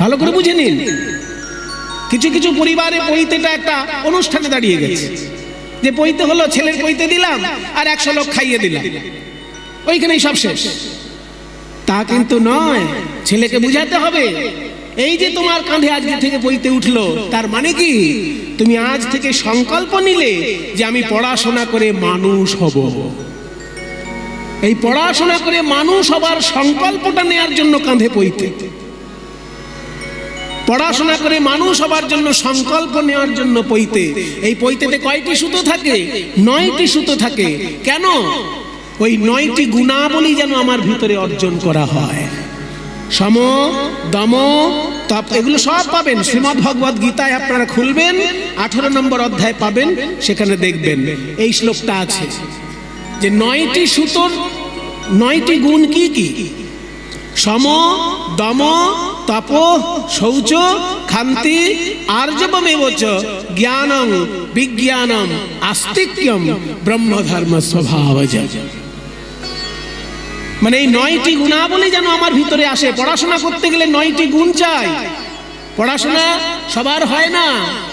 ভালো করে বুঝে নিন। কিছু কিছু পরিবারে পৈতেটা একটা অনুষ্ঠানে দাঁড়িয়ে গেছে, যে পৈতে হলো, ছেলের পৈতে দিলাম আর 100 লোক খাইয়ে দিলাম, ওইখানেই সব শেষ। তা কিন্তু নয়, ছেলেকে বুঝাতে হবে এই যে তোমার কাঁধে আজকে থেকে পৈতে উঠলো, তার মানে কি তুমি আজ থেকে সংকল্প নিলে যে আমি পড়াশোনা করে মানুষ হব। এই পড়াশোনা করে মানুষ হবার সংকল্পটা নেওয়ার জন্য কাঁধে পৈতে, পড়াশোনা করে মানুষ হবার জন্য সংকল্প নেওয়ার জন্য পৈতে। এই পৈতেতে কয়টি সুতো থাকে? 9টি সুতো থাকে। কেন? ওই 9টি গুণাবলী যেন আমার ভিতরে অর্জন করা হয়। সম, দম, তপ, এগুলো সব পাবেন শ্রীমদ্ ভগবদ গীতায়। আপনারা খুলবেন 18 নম্বর অধ্যায় পাবেন, সেখানে দেখবেন এই শ্লোকটা আছে যে 9টি সুতোর 9টি গুণ কি কি? সম, দম, তপ, শৌচ, ক্ষান্তি, আর্জবমেবচ, জ্ঞানং বিজ্ঞানম আস্তিক্যম ব্রহ্মধর্ম স্বভাবজ। মানে এই 9টি গুণাবলী যেন আমার ভিতরে আসে। পড়াশোনা করতে গেলে 9টি গুণ চাই। পড়াশোনা সবার হয় না।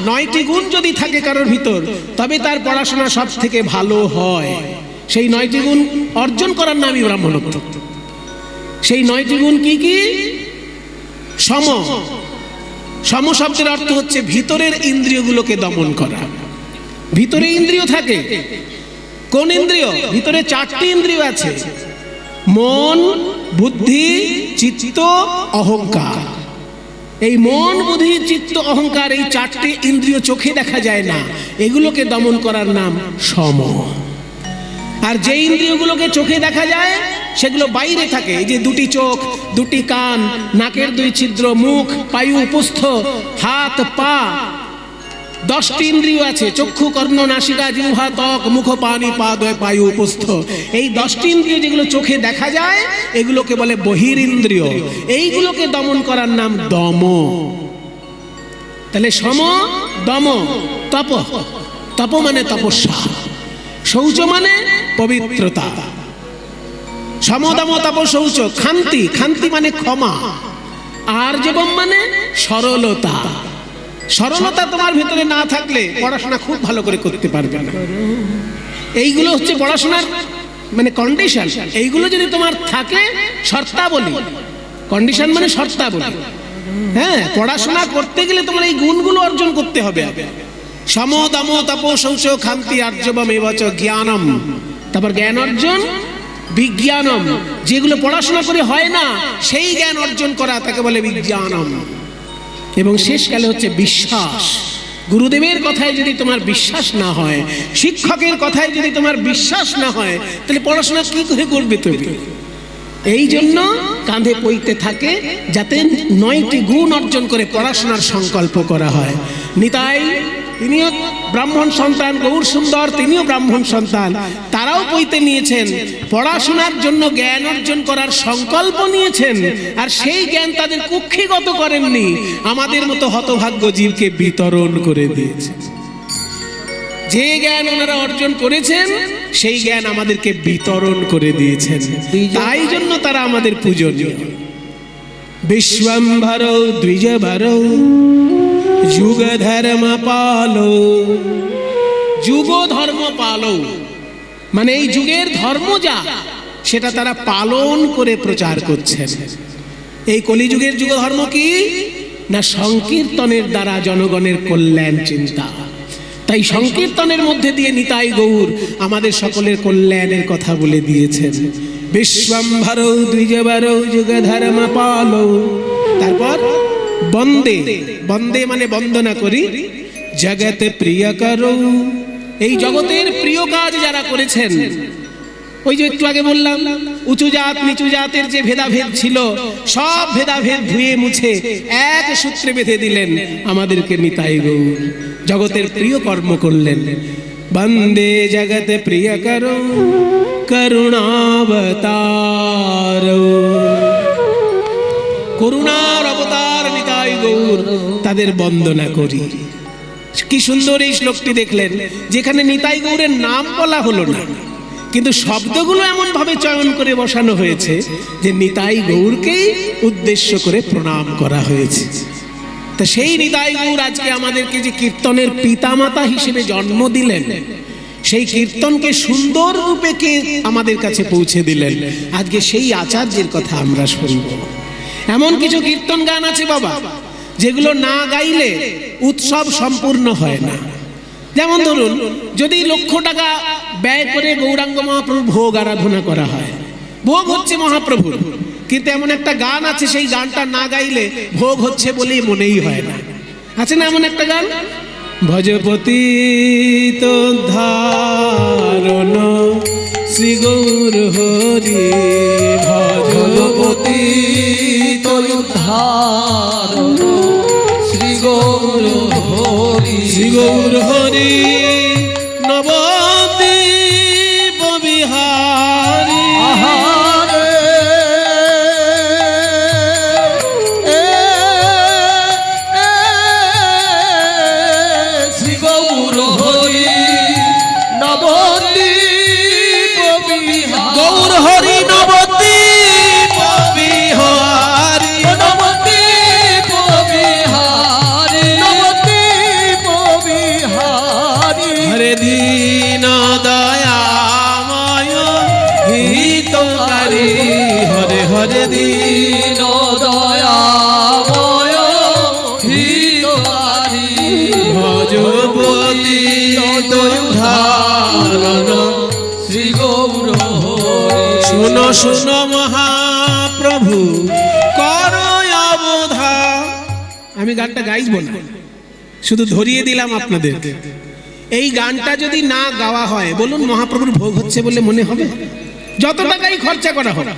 9টি গুণ যদি থাকে কারোর ভিতর, তবে তার পড়াশোনা সব থেকে ভালো হয়। সেই 9টি গুণ অর্জন করার নামই ব্রাহ্মণত্ব। সেই 9টি গুণ কি কি? সম, সম শব্দের অর্থ হচ্ছে ভিতরের ইন্দ্রিয়গুলোকে দমন করা। ভিতরে ইন্দ্রিয় থাকে। কোন ইন্দ্রিয়? ভিতরে 4টি ইন্দ্রিয় আছে, মন, বুদ্ধি, চিত্ত, অহংকার। এই মন, বুদ্ধি, চিত্ত, অহংকার, এই 4টি ইন্দ্রিয় চোখে দেখা যায় না, এগুলোকে দমন করার নাম সম। আর যে ইন্দ্রিয়গুলোকে চোখে দেখা যায় সেগুলো বাইরে থাকে। এই যে 2টি চোখ, 2টি কান, নাকের 2 ছিদ্র, মুখ, পায়ু, উপস্থ, হাত, পা, 10টি ইন্দ্রিয় আছে, চক্ষু, কর্ণ, নাসিকা, জিহ্বা, ত্বক, মুখ, পানি, পাদ, পায়ু, উপস্থ। এই 10টি ইন্দ্রিয় যেগুলো চোখে দেখা যায় এগুলোকে বলে বহিরিন্দ্রিয়। এইগুলোকে দমন করার নাম দম। তাহলে সম, দম, তপ। তপ মানে তপস্যা, শৌচ মানে পবিত্রতা। সম, দম, তপ, শৌচ। ক্ষান্তি, ক্ষান্তি মানে ক্ষমা। আর্জবম মানে সরলতা। সরলতা তোমার ভিতরে না থাকলে পড়াশোনা খুব ভালো করে করতে পারবে না। এইগুলো হচ্ছে পড়াশোনার মানে কন্ডিশন। এইগুলো যদি তোমার থাকে, শর্তাবলী। কন্ডিশন মানে শর্তাবলী। হ্যাঁ, পড়াশোনা করতে গেলে তোমার এই গুণগুলো অর্জন করতে হবে। সম, দম, তপ, শৌচ, ক্ষান্তি, আর্জবম এবচ জ্ঞানম। তারপর জ্ঞান অর্জন, বিজ্ঞানম। যেগুলো পড়াশোনা করে হয় না সেই জ্ঞান অর্জন করা, তাকে বলে বিজ্ঞানম। এবং শেষকালে হচ্ছে বিশ্বাস। গুরুদেবের কথায় যদি তোমার বিশ্বাস না হয়, শিক্ষকের কথায় যদি তোমার বিশ্বাস না হয়, তাহলে পড়াশোনা কি করে করবে তুমি? এই জন্য কাঁধে পৈতে থাকে, যাতে 9টি গুণ অর্জন করে পড়াশোনার সংকল্প করা হয়। নিতাই তিনিও ব্রাহ্মণ সন্তান, গৌর সুন্দর তিনিও ব্রাহ্মণ সন্তান, তারাও পৈতে নিয়েছেন, পড়াশোনার জন্য জ্ঞান অর্জন করার সংকল্প নিয়েছেন। আর সেই জ্ঞান তাদের কুক্ষিগত করেননি, আমাদের মতো হতভাগ্য জীবকে বিতরণ করে দিয়েছেন। যে জ্ঞান ওনারা অর্জন করেছেন সেই জ্ঞান আমাদেরকে বিতরণ করে দিয়েছেন। তাই জন্য তারা আমাদের পূজনীয়। বিশ্বম্ভর দ্বিজভর যুগ ধর্ম পালো। যুগ ধর্ম পালো মানে এই যুগের ধর্ম যা, সেটা তারা পালন করে প্রচার করছেন। এই কলিযুগের যুগ ধর্ম কি না? সংকীর্তনের দ্বারা জনগণের কল্যাণ চিন্তা। তাই সংকীর্তনের মধ্যে দিয়ে নিতাই গৌর আমাদের সকলের কল্যাণের কথা বলে দিয়েছেন। বিশ্বম্ভর দ্বিজভর যুগ ধর্ম পালো। তারপর বন্দে, বন্দে মানে বন্দনা করি। জগতে প্রিয় করো, এই জগতের প্রিয় কাজ যারা করেছেন। ওই যে একটু আগে বললাম, উঁচু জাত নিচু জাতের যে ভেদাভেদ ছিল, সব ভেদাভেদ ধুয়ে মুছে এক সূত্রে বেঁধে দিলেন আমাদেরকে নিতাই গৌর। জগতের প্রিয় কর্ম করলেন। বন্দে জগতে প্রিয় করো করুণাবতার। করুণার অবতার নিতাই গৌর, তাদের বন্দনা করি। কি সুন্দর এই শ্লোকটি দেখলেন, যেখানে নিতাই গৌরের নাম বলা হলো না, কিন্তু শব্দগুলো এমন ভাবে চয়ন করে বসানো হয়েছে যে নিতাই গৌরকেই উদ্দেশ্য করে প্রণাম করা হয়েছে। তা সেই নিতাই গৌর আজকে আমাদেরকে যে কীর্তনের পিতামাতা হিসেবে জন্ম দিলেন, সেই কীর্তনকে সুন্দর রূপে কে আমাদের কাছে পৌঁছে দিলেন, আজকে সেই আচার্যের কথা আমরা শুনব। এমন কিছু কীর্তন গান আছে বাবা, যেগুলো না গাইলে উৎসব সম্পূর্ণ হয় না। যেমন ধরুন, যদি লক্ষ টাকা ব্যয় করে গৌরাঙ্গ মহাপ্রভুর ভোগ আরাধনা করা হয়, ভোগ হচ্ছে মহাপ্রভুর, কিন্তু এমন একটা গান আছে সেই গানটা না গাইলে ভোগ হচ্ছে বলেই মনেই হয় না। আছে না এমন একটা গান? ভজপতি তো ধারণ শ্রী গৌর হরি, ভজপতি তো ধারণ শ্রী গৌর হরি, শ্রী গৌর হরি নবদ্বীপ বিহারী। গৌর হরি নবদ্বীপ বিহারী, নবদ্বীপ বিহারী, নবদ্বীপ বিহারী। হরে দীন দয়াময় হিতকারী, হরে হরে দীন দয়াময় হিতকারী, ভজপতি ধারণ শ্রী গৌর হরি। শুনো শুনো মহাপ্রভু কর অবধান। আমি গানটা গাইব না, শুধু ধরিয়ে দিলাম আপনাদের। এই গানটা যদি না গাওয়া হয়, বলুন মহাপ্রভুর ভোগ হচ্ছে বলে মনে হবে? যত টাকাই খরচা করা হবে,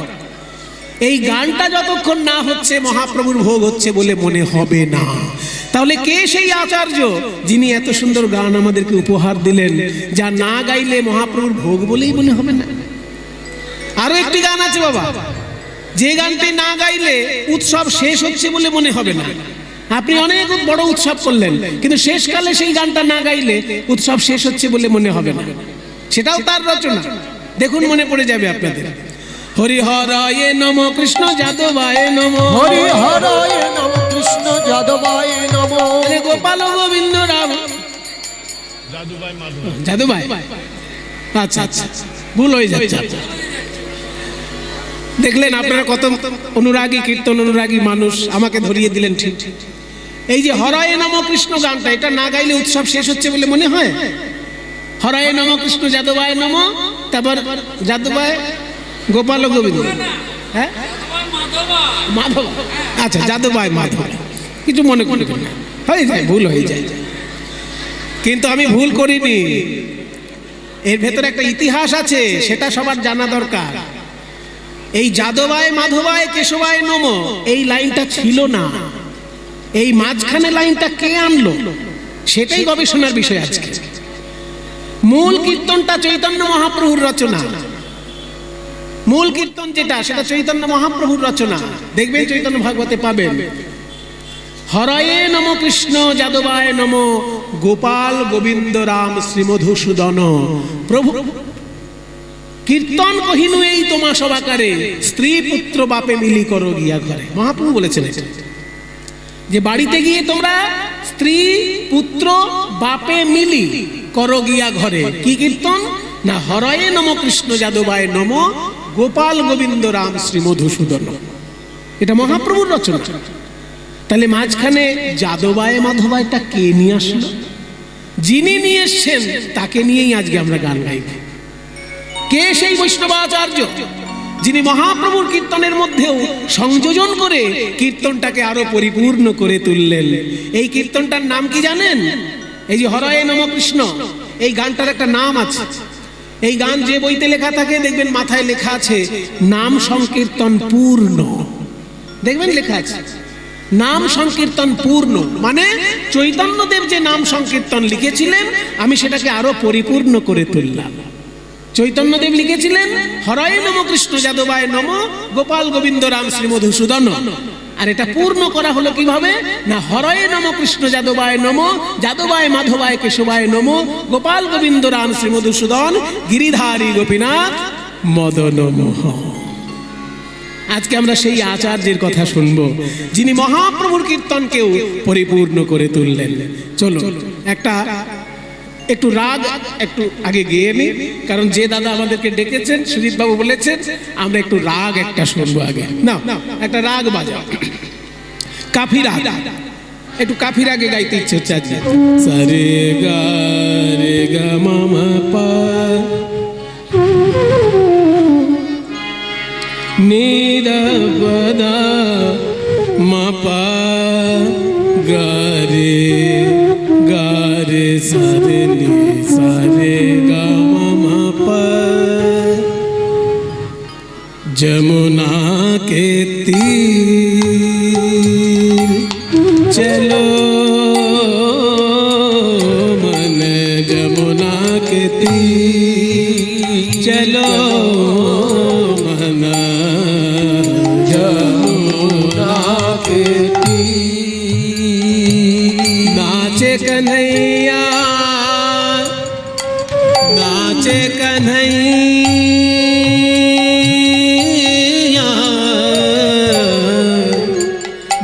এই গানটা যতক্ষণ না হচ্ছে মহাপ্রভুর ভোগ হচ্ছে বলে মনে হবে না। তাহলে কে সেই আচার্য যিনি এত সুন্দর গান আমাদেরকে উপহার দিলেন, যা না গাইলে মহাপ্রভুর ভোগ বলেই মনে হবে না? আরো একটি গান আছে বাবা, যে গানটি না গাইলে উৎসব শেষ হচ্ছে বলে মনে হবে না। আপনি অনেক বড় উৎসব করলেন, কিন্তু শেষকালে সেই গানটা না গাইলে উৎসব শেষ হচ্ছে বলে মনে হবে না। সেটাও তার রচনা, দেখুন মনে পড়ে যাবে আপনাদের। হরি হরায় নম কৃষ্ণ যাদবায় নম, হরি হরায় নম কৃষ্ণ যাদবায় নম, গোপাল গোবিন্দ রাম যাদবায়। আচ্ছা আচ্ছা, ভুল হয়ে যাচ্ছে। দেখলেন আপনারা কত অনুরাগী, কীর্তন অনুরাগী মানুষ আমাকে ধরিয়ে দিলেন। ঠিক এই যে হরায় নম কৃষ্ণ গানটা, এটা না গাইলে উৎসব শেষ হচ্ছে বলে মনে হয়? হরায় নম কৃষ্ণ যাদবায় নম, তারপর যাদবায় গোপাল গোবিন্দ, হ্যাঁ মাধব, আচ্ছা যাদবায় মাধব, কিছু মনে করবেন না, হয়ে যায়, ভুল হয়ে যায়। কিন্তু আমি ভুল করিনি, এর ভেতরে একটা ইতিহাস আছে, সেটা সবার জানা দরকার। এই যাদবায় মাধবায় কেশবায় নম এই লাইনটা ছিল না, এই মাঝখানে লাইনটা কে আনলো সেটাই গবেষণার বিষয় আজকে। মূল কীর্তনটা চৈতন্য মহাপ্রভুর রচনা, মূল কীর্তন যেটা সেটা চৈতন্য মহাপ্রভুর রচনা। দেখবেন চৈতন্য ভাগবতে পাবেন, হরয়ে নম কৃষ্ণ যাদবায় নম, গোপাল গোবিন্দ রাম শ্রী মধুসূদন প্রভু কীর্তন কহিনু এই তোমা সবাকারে, স্ত্রী পুত্র বাপে মিলি করো গিয়া ঘরে। মহাপ্রভু বলেছেন এটা, যে বাড়িতে গিয়ে তোমরা স্ত্রী পুত্র বাপে মিলি করো গিয়া ঘরে। কি কীর্তন না? হরয়ে নম কৃষ্ণ যাদবায় নম, গোপাল গোবিন্দ রাম শ্রী মধুসূদন। এটা মহাপ্রভুর রচনা। তাহলে মাঝখানে যাদবায় মাধবায়টা কে নিয়ে আসলো? যিনি নিয়ে এসছেন তাকে নিয়েই আজকে আমরা গান গাইব। কে সেই বৈষ্ণবাচার্য যিনি মহাপ্রভুর কীর্তনের মধ্যেও সংযোজন করে কীর্তনটাকে আরো পরিপূর্ণ করে তুললেন? এই কীর্তনটার নাম কি জানেন? এই যে হরয়ে নম কৃষ্ণ, এই গানটার একটা নাম আছে। এই গান যে বইতে লেখা থাকে দেখবেন মাথায় লেখা আছে নাম সংকীর্তন পূর্ণ। দেখবেন লেখা আছে নাম সংকীর্তন পূর্ণ, মানে চৈতন্যদেব যে নাম সংকীর্তন লিখেছিলেন আমি সেটাকে আরো পরিপূর্ণ করে তুললাম। চৈতন্যদেব লিখেছিলেন হরয়ে নম কৃষ্ণ যাদবায় নম, গোপাল গোবিন্দ রাম শ্রী মধুসূদন। আর এটা পূর্ণ করা হলো কিভাবে না, হরয়ে নম কৃষ্ণ যাদবায় নম, যাদবায় মাধবায় কেশবায় নম, গোপাল গোবিন্দ রাম শ্রী মধুসূদন গিরিধারী গোপীনাথ মদন মোহন। আজকে আমরা সেই আচার্যের কথা শুনবো যিনি মহাপ্রভুর কীর্তনকেও পরিপূর্ণ করে তুললেন। চলো একটু রাগ একটু আগে গেয়ে নি, কারণ যে দাদা আমাদেরকে ডেকেছেন সুজিত বাবু বলেছেন আমরা একটু রাগ একটা শুনবো আগে। না একটা রাগ বাজাও, কাফি রাগ, একটু কাফি রাগে গাইতে ইচ্ছে হচ্ছে আজকে। সারে গা রে গা মামা পা নিদা পদা মা পা গা রে সারে নি সারে গা মামা পা। যमुना के तीर चलो मन, যमुना के तीर चलो मन, যमुना के तीर। नाचे कन्हैया नाचे कन्हैया,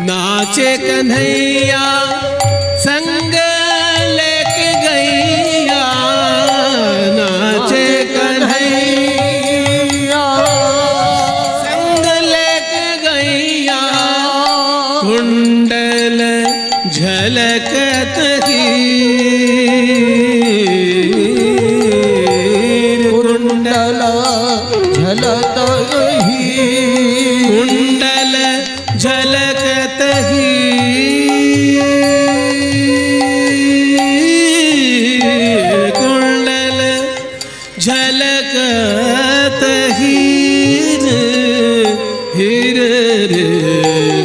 नाचे कन्हैया संग लेके गैया, नाचे कन्हैया संग लेके गैया। कुंडल झलकत हीर, कुंडल झलत हीर, कुंडल झलकत हीर, कुंडल झलकत हीर, हीर रे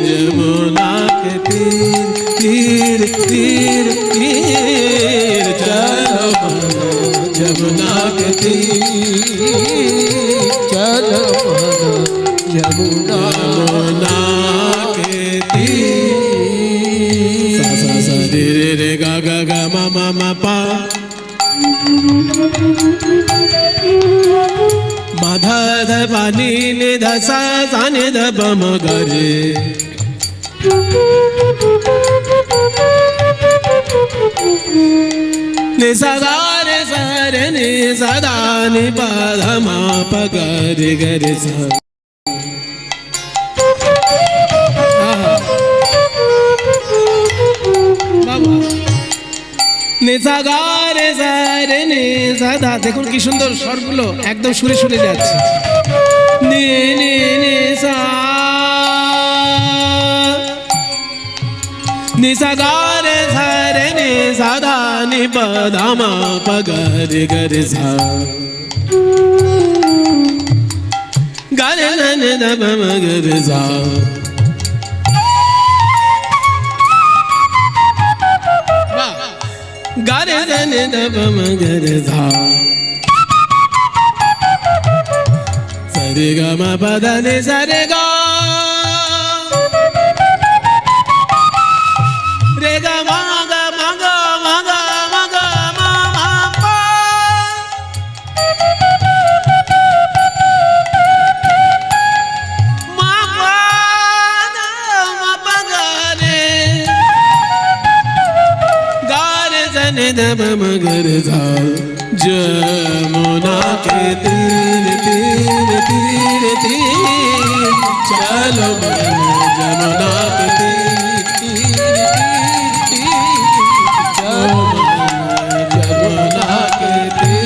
যमुना के तीर तीर तीर चलो যमुना के तीर चलो যमुना के तीर। सा सा सा रे रे रे गा गा गा मा मा मा पा, मा धा धा पा नी नि धा सा सा नि धा प म ग रे। नि सा गा रे सा रे नि सा धा नि पा धा मा प ग रे ग रे सा। নিসা গা রে সা রে নি সা ধা, দেখুন কি সুন্দর স্বরগুলো একদম সুরে সুরে যাচ্ছে। নি নি নি সা নিসা গা রে সা রে নি সা ধা নি পা ধা মা পা গা রে গ রে সা। গা রে না নি ধা পা মা গ রে সা। गा रे ध नि ध प म ग रे धा, सा रे ग म प ध नि सा रे गा, रे ग म ग म ग म ग म ग म म प, म प ध म प ग रे, गा रे ध नि ध प म ग रे धा। যमुना के तीर तीर तीर तीर चलो मन, যमुना के तीर तीर तीर तीर चलो मन, যमुना के तीर।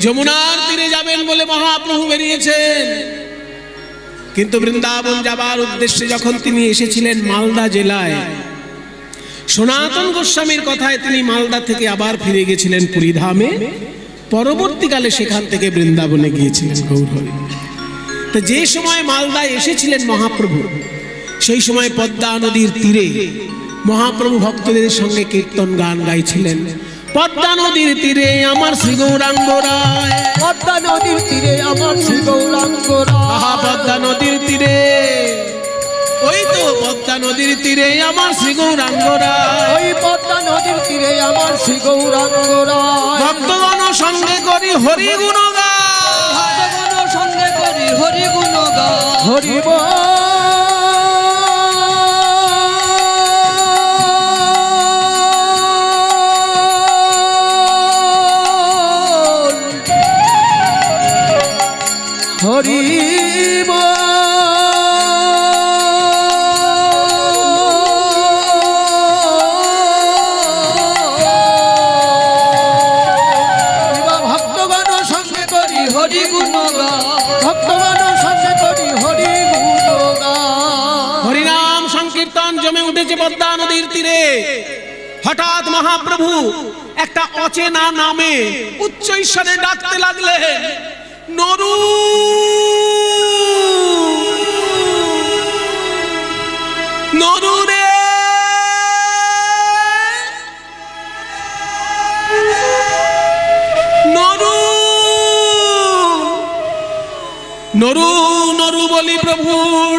যমুনার তীরে যাবেন বলে মহাপ্রভু বেরিয়েছেন, কিন্তু বৃন্দাবন যাবার উদ্দেশ্যে যখন তিনি এসেছিলেন মালদা জেলায়, সনাতন গোস্বামীর কথায় তিনি মালদা থেকে আবার ফিরে গেছিলেন পুরীধামে, পরবর্তীকালে সেখান থেকে বৃন্দাবনে গিয়েছিলেন গৌরহরি। তো যে সময় মালদায় এসেছিলেন মহাপ্রভু, সেই সময় পদ্মা নদীর তীরে মহাপ্রভু ভক্তদের সঙ্গে কীর্তন গান গাইছিলেন। পদ্মা নদীর তীরে আমার শ্রী গৌরাঙ্গ রায়, পদ্মা নদীর তীরে আমার শ্রী গৌরাঙ্গ আহা রায়। পদ্মা নদীর তীরে, ওই তো পদ্মা নদীর তীরে আমার শ্রী গৌরাঙ্গ রায়। ওই পদ্মা নদীর তীরে আমার শ্রী গৌরাঙ্গ রায়। ভক্তগণ সঙ্গে করি হরি গুণগান, ভক্তগণ সঙ্গে করি হরি গুণ গান। হরি হরি ভক্তগণ সঙ্গে করি হরি গুণ গান। ভক্তগণ সঙ্গে করি হরি গুণগান। হরিনাম সংকীর্তন জমে উঠেছে পদ্মা নদীর তীরে। হঠাৎ মহাপ্রভু একটা অচেনা নামে উচ্চ ঈশ্বরে ডাকতে লাগলেন, নরু নরু রে, নরু নরু নরু বলি প্রভু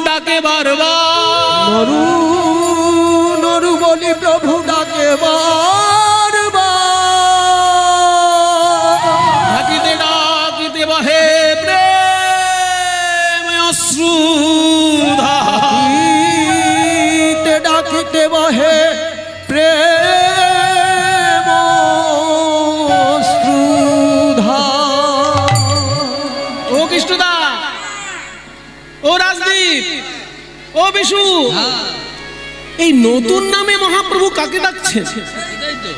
ডাকে বারবার, নরু নরু বলি প্রভু ডাকে বারবার। ডাকিতে ডাকিতে বহে প্রেম অশ্রুধারা, ডাকিতে ডাকিতে বহে প্রেম অশ্রুধারা। ও কৃষ্ণদা, ও রাজদীপ, ও বিশু, এই নতুন নামে মহাপ্রভু কাকে ডাকছেন? এটাই তো,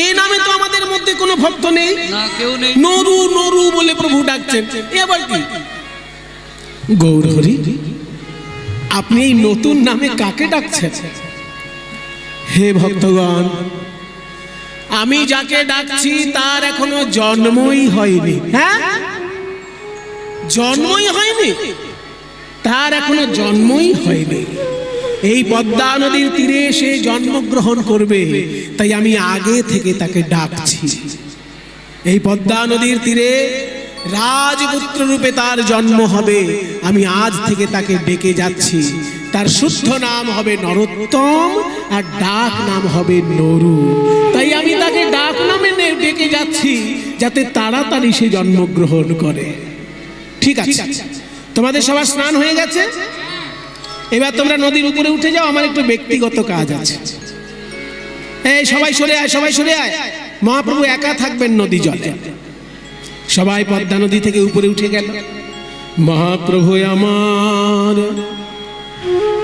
এই নামে তো আমাদের মধ্যে কোনো ভক্ত নেই। না কেউ নেই। নরু নরু বলে প্রভু ডাকছেন, এ আবার কি? গৌরহরি, আপনি এই নতুন নামে কাকে ডাকছেন? হে ভক্তগণ, আমি যাকে ডাকছি তার এখনো জন্মই হয়নি। হ্যাঁ, জন্মই হয়নি, তার এখনো জন্মই হয়নি। এই পদ্মা নদীর তীরে সে জন্মগ্রহণ করবে, তাই আমি আগে থেকে তাকে ডাকছি। এই পদ্মা নদীর তীরে রাজপুত্র রূপে তার জন্ম হবে, আমি আজ থেকে তাকে ডেকে যাচ্ছি। তার শুদ্ধ নাম হবে নরোত্তম, আর ডাক নাম হবে নরু। তাই আমি তাকে ডাক নামে ডেকে যাচ্ছি, যাতে তাড়াতাড়ি সে জন্মগ্রহণ করে। ঠিক আছে, তোমাদের সবার স্নান হয়ে গেছে, এবার তোমরা নদীর উপরে উঠে যাও, আমার একটু ব্যক্তিগত কাজ আছে। এই সবাই সরে আয়, সবাই সরে আয়। মহাপ্রভু একা থাকবেন নদী জলে। সবাই পদ্মা নদী থেকে উপরে উঠে গেল। মহাপ্রভু আমার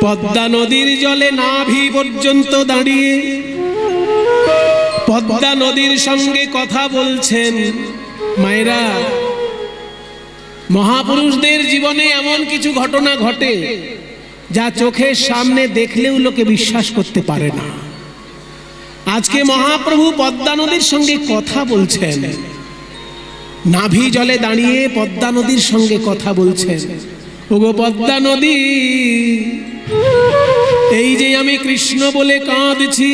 পদ্মা নদীর জলে নাভি পর্যন্ত দাঁড়িয়ে পদ্মা নদীর সঙ্গে কথা বলছেন। মায়েরা, মহাপুরুষদের জীবনে এমন কিছু ঘটনা ঘটে যা চোখের সামনে দেখলেও লোকে বিশ্বাস করতে পারে না। আজকে মহাপ্রভু পদ্মা নদীর সঙ্গে কথা বলছেন, নাভি জলে দাঁড়িয়ে পদ্মা নদীর সঙ্গে কথা বলছেন। ওগো পদ্মা নদী, এই যে আমি কৃষ্ণ বলে কাঁদছি,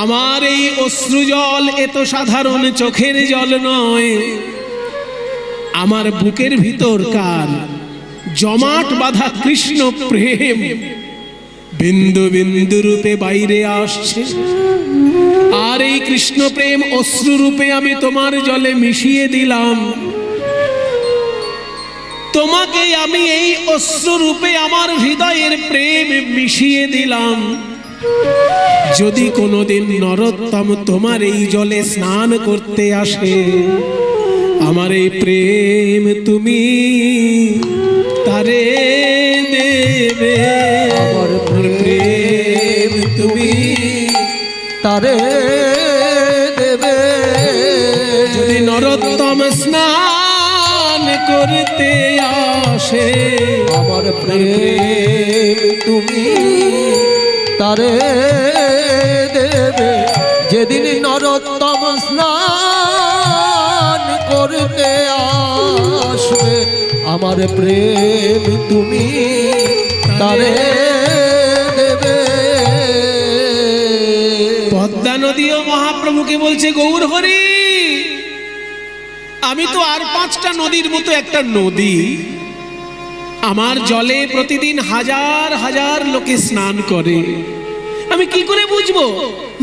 আমার এই অশ্রু জল এত সাধারণ চোখের জল নয়, আমার বুকের ভিতরকার জমাট বাঁধা কৃষ্ণ প্রেম বিন্দু বিন্দু রূপে বাইরে আসছে। আর এই কৃষ্ণ প্রেম অশ্রু রূপে আমি তোমার জলে মিশিয়ে দিলাম। তোমাকে আমি এই অশ্রু রূপে আমার হৃদয়ের প্রেম মিশিয়ে দিলাম। যদি কোনোদিন নরোত্তম তোমার এই জলে স্নান করতে আসে, আমার এই প্রেম তুমি তারে দেবে। আমার প্রেম তুমি তারে দেবে। যদি নরোত্তম স্নান করতে আসে, আমার প্রেম তুমি তারে দেবে। যেদিন নরোত্তম স্নান করতে আসবে, আমার প্রেম তুমি তারে দেবে। পদ্মা পদ্মা নদীও মহাপ্রভুকে বলছে, গৌর হরি, আমি তো আর 5টা নদীর মতো একটা নদী, আমার জলে প্রতিদিন হাজার হাজার লোকে স্নান করে, আমি কি করে বুঝবো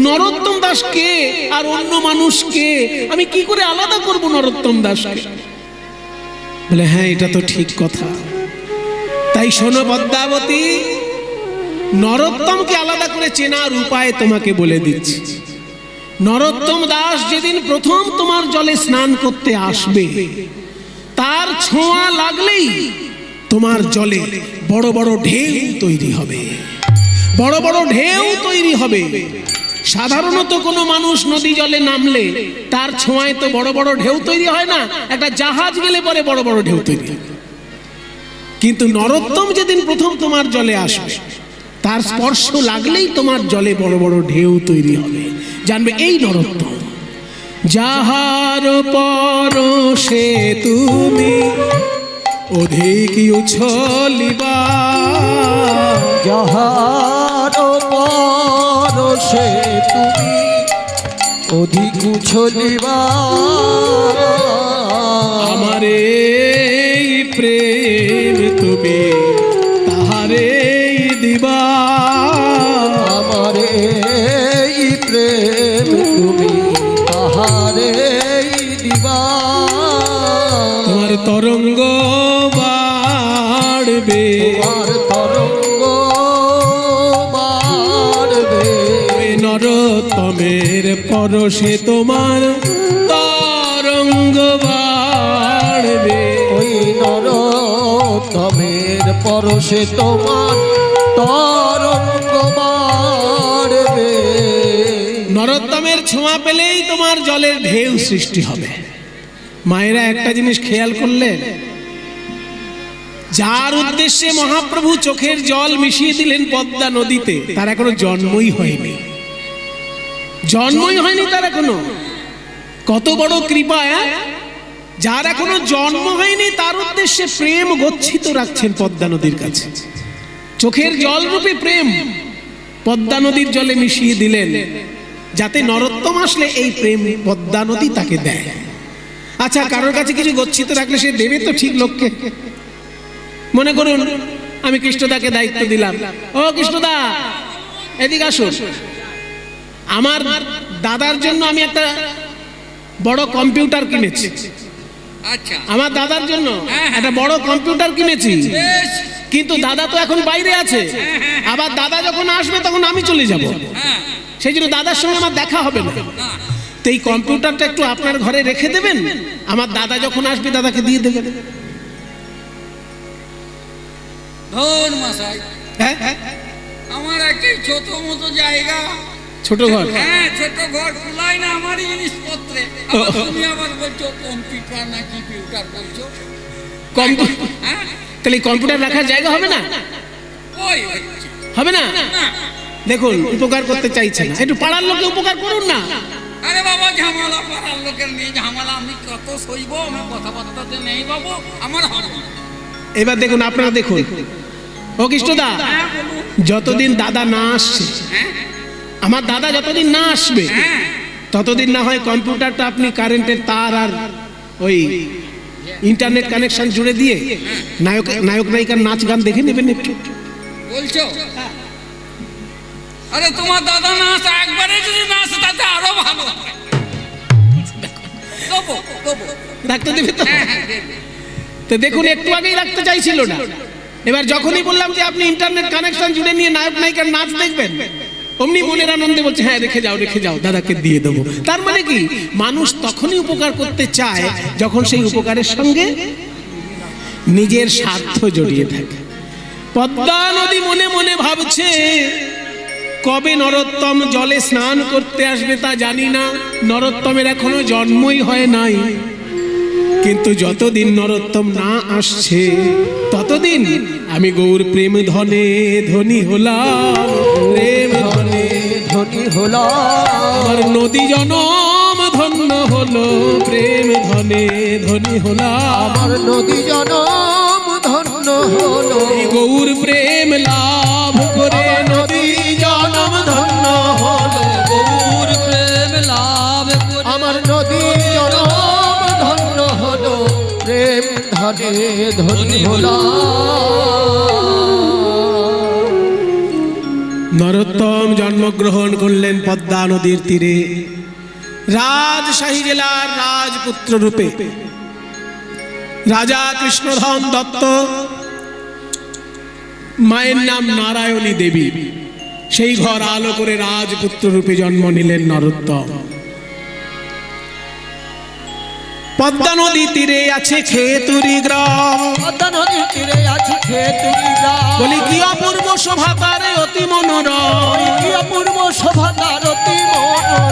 নরোত্তম দাস কে আর অন্য মানুষ কে? আমি কি করে আলাদা করব নরোত্তম দাসকে? বলে, হ্যাঁ, এটা তো ঠিক কথা। তাই শোনো পদ্মাবতী, নরোত্তমকে আলাদা করে চেনার উপায় তোমাকে বলে দিচ্ছি। নরোত্তম দাস যেদিন প্রথম তোমার জলে স্নান করতে আসবে, তার ছোঁয়া লাগলেই তোমার জলে বড় বড় ঢেউ তৈরি হবে, বড় বড় ঢেউ তৈরি হবে। সাধারণত কোনো মানুষ নদী জলে নামলে তার ছোঁয়ায় তো বড় বড় ঢেউ তৈরি হয় না, একটা জাহাজ গেলে পরে বড় বড় ঢেউ তৈরি হয়। কিন্তু নরোত্তম যেদিন প্রথম তোমার জলে আসবে, তার স্পর্শ লাগলেই তোমার জলে বড় বড় ঢেউ তৈরি হবে, জানবে এই নরোত্তম। যাহার পরশে তুমি অধিক উছলিবা, যাহার পরশে তুমি অধিক উছলিবা, আমারে প্রেম তুমি তাহারে দিবা, আমারে প্রেম তুমি তাহারে দিবা, তোমার তরঙ্গ বাড়বে, তোমার তরঙ্গ বাড়বে, নরোত্তমের পরশে তোমার তরঙ্গ বাড়বে, ওই নরোত্তমের পরশে তোমার তরঙ্গ বাড়বে। নরোত্তমের ছোঁয়া পেলেই তোমার জলের ঢেউ সৃষ্টি হবে। মায়েরা একটা জিনিস খেয়াল করলেন, যার উদ্দেশ্যে মহাপ্রভু চোখের জল মিশিয়ে দিলেন পদ্মা নদীতে, তার এখনো জন্মই হয়নি, জন্মই হয়নি তার এখনো। কত বড় কৃপা! যার এখনো জন্ম হয়নি তার উদ্দেশ্যে প্রেম গচ্ছিত রাখছেন পদ্মা নদীর কাছে। চোখের জল রূপে প্রেম পদ্মা নদীর জলে মিশিয়ে দিলেন, যাতে নরোত্তম আসলে এই প্রেম পদ্মা নদী তাকে দেয়। আচ্ছা, কারোর কাছে কিছু গচ্ছিত রাখলে সে দেবে তো ঠিক লোককে। মনে করুন আমি কৃষ্ণদাকে দায়িত্ব দিলাম, ও কৃষ্ণদা এদিকে আসুন, আমার দাদার জন্য আমি একটা বড় কম্পিউটার কিনেছি, আচ্ছা, আমার দাদার জন্য একটা বড় কম্পিউটার কিনেছি, বেশ, কিন্তু দাদা তো এখন বাইরে আছে, আবার দাদা যখন আসবে তখন আমি চলে যাব, হ্যাঁ, সেই জন্য দাদার সঙ্গে আমার দেখা হবে না। না, তো এই কম্পিউটারটা একটু আপনার ঘরে রেখে দেবেন, আমার দাদা যখন আসবে দাদাকে দিয়ে দেবেন। ধন মশাই, হ্যাঁ, আমার একটি ছোট মতো জায়গা, ছোট ঘর, হ্যাঁ, ছোট ঘর, কুলাই না আমার জিনিসপত্রে, আবার তুমি আবার বলছো কম্পিউটার না কম্পিউটার বলছো, হ্যাঁ, তাহলে কম্পিউটার রাখার জায়গা হবে না, কই হচ্ছে? হবে না। না, দেখুন, উপকার করতে চাইছেন না, একটু পাড়ার লোকে উপকার করুন না। আরে বাবা, ঝামেলা পাড়ার লোকের নেই, ঝামেলা আমি কত সইব, আমার কথাবার্তাতে নেই বাবু, আমার হবে না। এবার দেখুন, আপনারা দেখুন, ও কৃষ্ণদা, হ্যাঁ, বলুন, যতদিন দাদা না আসছে, হ্যাঁ, আমার দাদা যতদিন না আসবে, হ্যাঁ, ততদিন না হয় কম্পিউটারটা আপনি কারেন্টের তার আর ওই ইন্টারনেট কানেকশন জুড়ে দিয়ে নায়ক নায়িকার নাচ গান দেখে নেবেন একটু। বলছো? আরে তোমার দাদা না আসে, একবারে যদি না আসে তাতে আরো ভালো হয়। দেবো, দেবো। রাখতে দেবে তো? হ্যাঁ, হ্যাঁ, দেবো। তো দেখুন, একটু আগেই রাখতে চাইছিল না, এবার যখনই বললাম যে আপনি ইন্টারনেট কানেকশন জুড়ে নিয়ে নায়ক নায়িকার নাচ দেখবেন, অমনি মনের আনন্দে বলছে হ্যাঁ রেখে যাও, দাদাকে দিয়ে দেবো। তার মানে কি, মানুষ তখনই উপকার করতে চায় যখন সেই উপকারের সঙ্গে নিজের স্বার্থ জড়িয়ে থাকে। পদ্মা নদী মনে মনে ভাবছে, কবে নরোত্তম জলে স্নান করতে আসবে তা জানি না, নরোত্তমের এখনো জন্মই হয় নাই, কিন্তু যতদিন নরোত্তম না আসছে ততদিন আমি গৌর প্রেম ধনে ধনী হলাম, প্রেম ধনে ধনী হলাম, আমার নদী জনম ধন্য হলো, প্রেম ধনে ধনী হলাম, আমার নদী জনম ধন্য হলো, এই গৌর প্রেম লাভ করে নদী জনম ধন্য হলো, গৌর ধনী হলাম। নরোত্তম জন্মগ্রহণ করলেন পদ্মা নদীর তীরে রাজশাহী জেলার রাজপুত্র রূপে। রাজা কৃষ্ণধন দত্ত, মায়ের নাম নারায়ণী দেবী, সেই ঘর আলো করে রাজপুত্র রূপে জন্ম নিলেন নরোত্তম। পদ্মা নদী তীরে আছে খেতুরি গ্রাম, পদ্মা নদীর তীরে আছে খেতুরি গ্রাম। বলি কি অপূর্ব শোভা তারে অতি মনোরম। কি অপূর্ব শোভা তার অতি মনোরম।